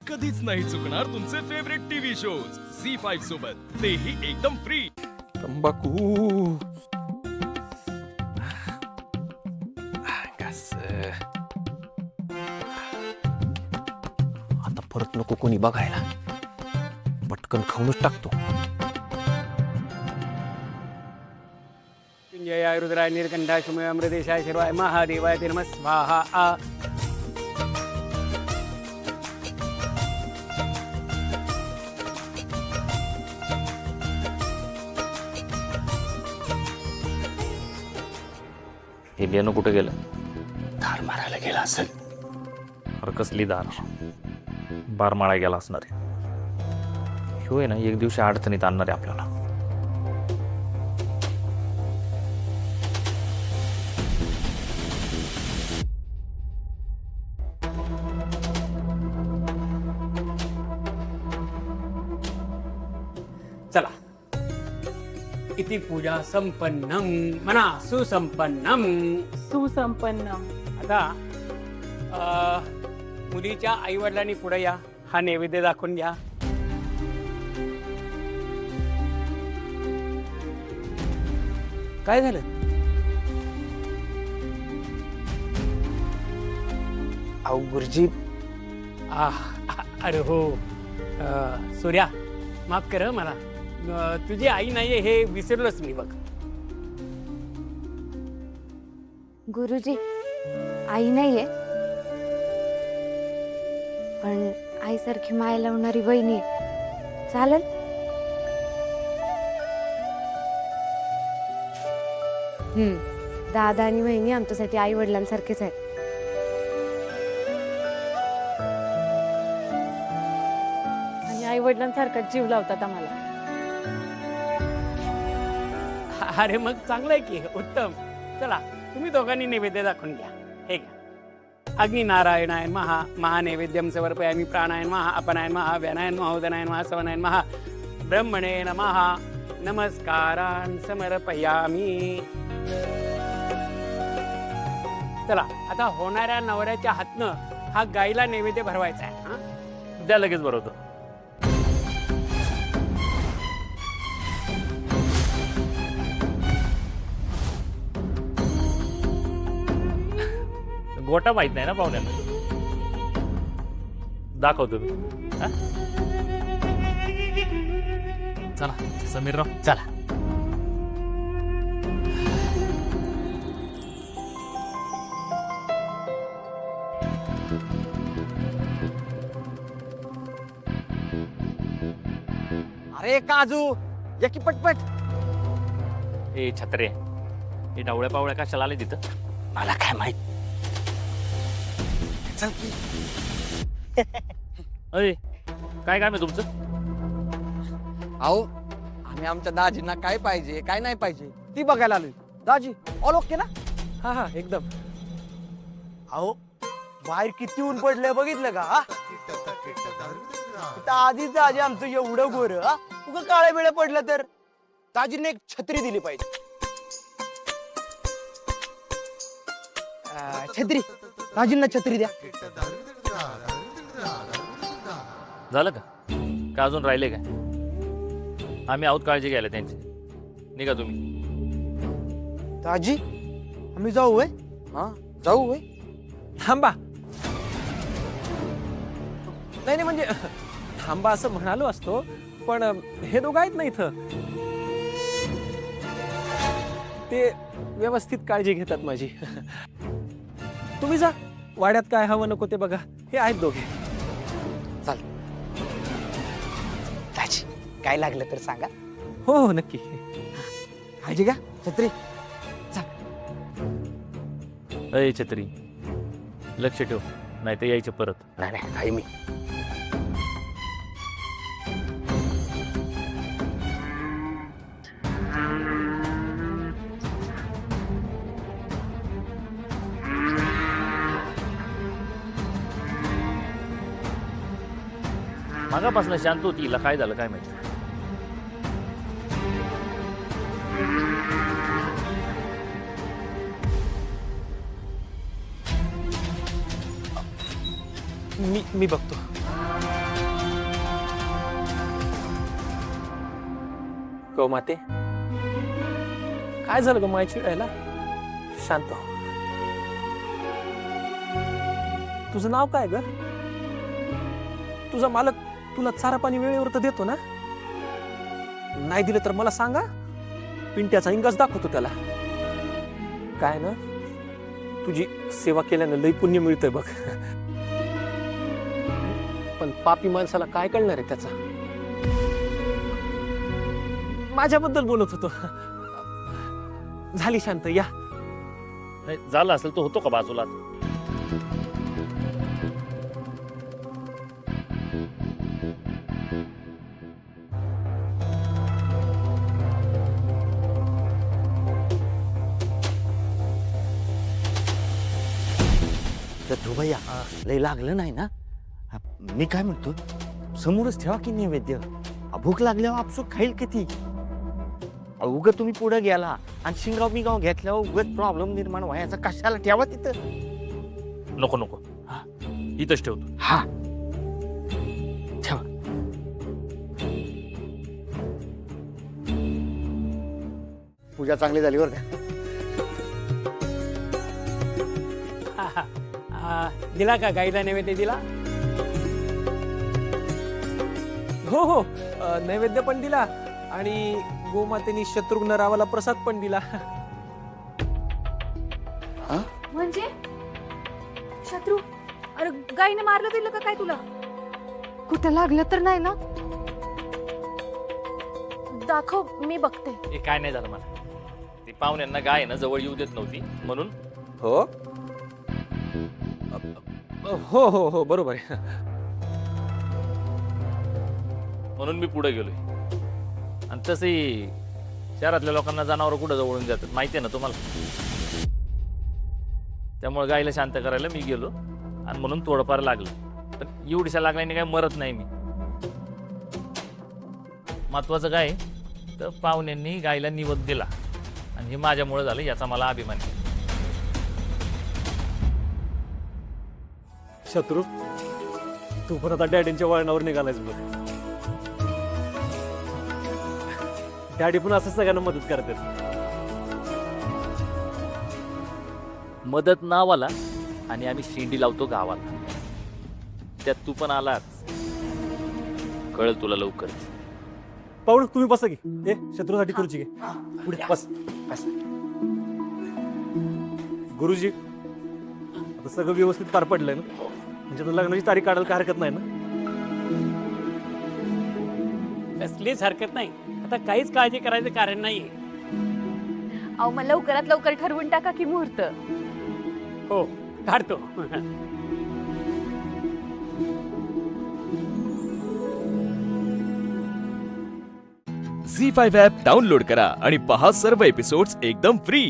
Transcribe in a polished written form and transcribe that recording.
कधीच नाही चुकणार तुमचे फेवरेट टीव्ही शोज झी5 सोबत, तेही एकदम फ्री. तंबाखू कस आता परत नको कोणी बघायला, पटकन खाऊनच टाकतो. जय रुद्राय नीलकंठाय शुमे अमृतेशाय शिवाय महादेवाय ते नमः स्वाहा. हे बेनो कुठे गेलं? धार मारायला गेला असेल. अरे कसली दार, बारमाळा गेला असणार आहे. ह्यो आहे ना एक दिवशी अडचणीत आणणार आहे आपल्याला. चला, इति पूजा संपन्नम मना सुसंपन्नम. सुसंपन्नम. आता मुलीच्या आई वडिलांनी पुढे या, हा नैवेद्य दाखवून घ्या. काय झालं? अहो गुरुजी, अरे हो, सूर्या माफ कर हं मला. तुझी आई नाहीये हे विसरलोच मी बघ. गुरुजी, आई नाहीये, पण आईसारखी माया लावणारी वहिनी आहे. चालेल? दादा आणि वहिनी आमच्यासाठी आई वडिलांसारखेच आहेत. आणि आई वडिलांसारखाच जीव लावतात आम्हाला. अरे मग चांगलं आहे की, उत्तम. चला, तुम्ही दोघांनी नैवेद्य दाखवून घ्या. हे घ्या. अग्नि नारायणाय महा महानैवेद्यम समर्पयामि. प्राणाय महा अपनाय महा व्यानाय महोदनाय महा सवनाय महा ब्रह्मणे नमः. नमस्कारान् समर्पयामि. चला, आता होणाऱ्या नवऱ्याच्या हातनं हा गाईला नैवेद्य भरवायचा आहे. हा, द्या लगेच बरोबर. गोटा माहित नाही ना पाहुण्यांना, दाखवतो मी. हा? चला समीरराव, चला. अरे काजू, या की पटपट. हे छत्रे, हे डावळ्या पावळ्या कशाला आले तिथं? मला काय माहित. चल की. अरे काय काम आहे तुमचं? अहो, आम्ही आमच्या दाजींना काय पाहिजे काय नाही पाहिजे ती बघायला आलोय. दाजी ऑल ओके ना? हा हा, एकदम. अहो, बाहेर किती ऊन पडलंय बघितलं का? हा? आधीच दाजी आमचं एवढं गोर, उगा काळ्या वेळ पडलं तर दाजीने एक छत्री दिली पाहिजे. छत्री, दाजींना छत्री द्या. झालं का? का अजून राहिले काय? आम्ही आहोत काळजी घ्यायला त्यांची. निघा तुम्ही. दाजी, आम्ही जाऊ होय? हा, जाऊ होय? थांबा. नाही नाही, म्हणजे थांबा असं म्हणालो असतो, पण हे दोघं आहेत ना इथं, ते व्यवस्थित काळजी घेतात माझी. तुम्ही जा, वाड्यात काय हवं नको ते बघा. हे आहेत दोघे. चाल. दाजी, काय लागलं तर सांगा. हो हो, नक्की. काळजी घ्या. छत्री. अय छत्री, लक्ष ठेव, नाही तर यायचं परत. नाही नाही, आहे मी. मागापासून शांत होती, हिला काय झालं काय माहिती. मी बघतो. गो माते, काय झालं ग माय चिडायला? शांत हो. तुझं नाव काय ग? तुझा मालक तुला चारा पाणी वेळेवर तर देतो ना? नाही दिलं तर मला सांगा, पिंट्याचा इंगाच दाखवतो त्याला. काय ना, तुझी सेवा केल्यानं लई पुण्य मिळतंय बघ. पण पापी माणसाला काय कळणार आहे त्याचा? माझ्याबद्दल बोलत होतो. झाली शांत, या. नाही झालं असेल तर होतो का बाजूला? तर भैया लय लागलं नाही ना? मी काय म्हणतो, समोरच ठेवा की नैवेद्य. भूक लागल्यावर आपसूक खाईल किती? उग तुम्ही पुढे गेला आणि शिंगाव बिंगाव घेतल्यावर उगच प्रॉब्लेम निर्माण व्हायचा. कशाला ठेवा तिथं. नको नको, इथंच ठेवतो. हा ठेवा. पूजा चांगली झाली बरं का? दिला का गाईला नैवेद्य दिला? हो हो, नैवेद्य पण दिला आणि गोमातेनी शत्रुघ्न रावाला प्रसाद पण दिला. म्हणजे शत्रू, अरे गाईने मारलं दिलं का काय तुला? कुठं लागलं तर नाही ना? दाखव, मी बघते. हे काय नाही झालं मला. ती पाहुण्यांना गाय ना जवळ येऊ देत नव्हती म्हणून. हो हो हो हो, बरोबर आहे. म्हणून मी पुढे गेलोय. आणि तसंही शहरातल्या लोकांना जनावर कुठं जवळून जातात माहिती आहे ना तुम्हाला. त्यामुळे गायला शांत करायला मी गेलो आणि म्हणून थोडंफार लागलं. पण एवढीशा लागल्याने काय मरत नाही मी. महत्वाचं काय तर पाहुण्यांनी गायला निवद दिला आणि हे माझ्यामुळे झालं याचा मला अभिमान आहे. शत्रू, तू पण आता डॅडींच्या वळणावर निघालायस बघ. डॅडी पण असं सगळ्यांना मदत करतात. मदत नावाला आणि आम्ही शेंडी लावतो गावाला. त्यात तू पण आलाच, कळलं तुला लवकरच. पाहुण तुम्ही बसा की. ए, शत्रूसाठी खुर्ची घे. पुढे बस. गुरुजी, आता सगळं व्यवस्थित पार पडलंय ना? म्हणजे आता लग्नाची तारीख काढायला काय हरकत नाही ना? कसलीच हरकत नाही. आता काहीच काळजी करायचं कारण नाहीये. अहो, मग लवकरात लवकर ठरवून टाका की मुहूर्त. हो, काढतो. झी 5 ॲप डाउनलोड करा आणि पहा सर्व एपिसोड्स एकदम फ्री.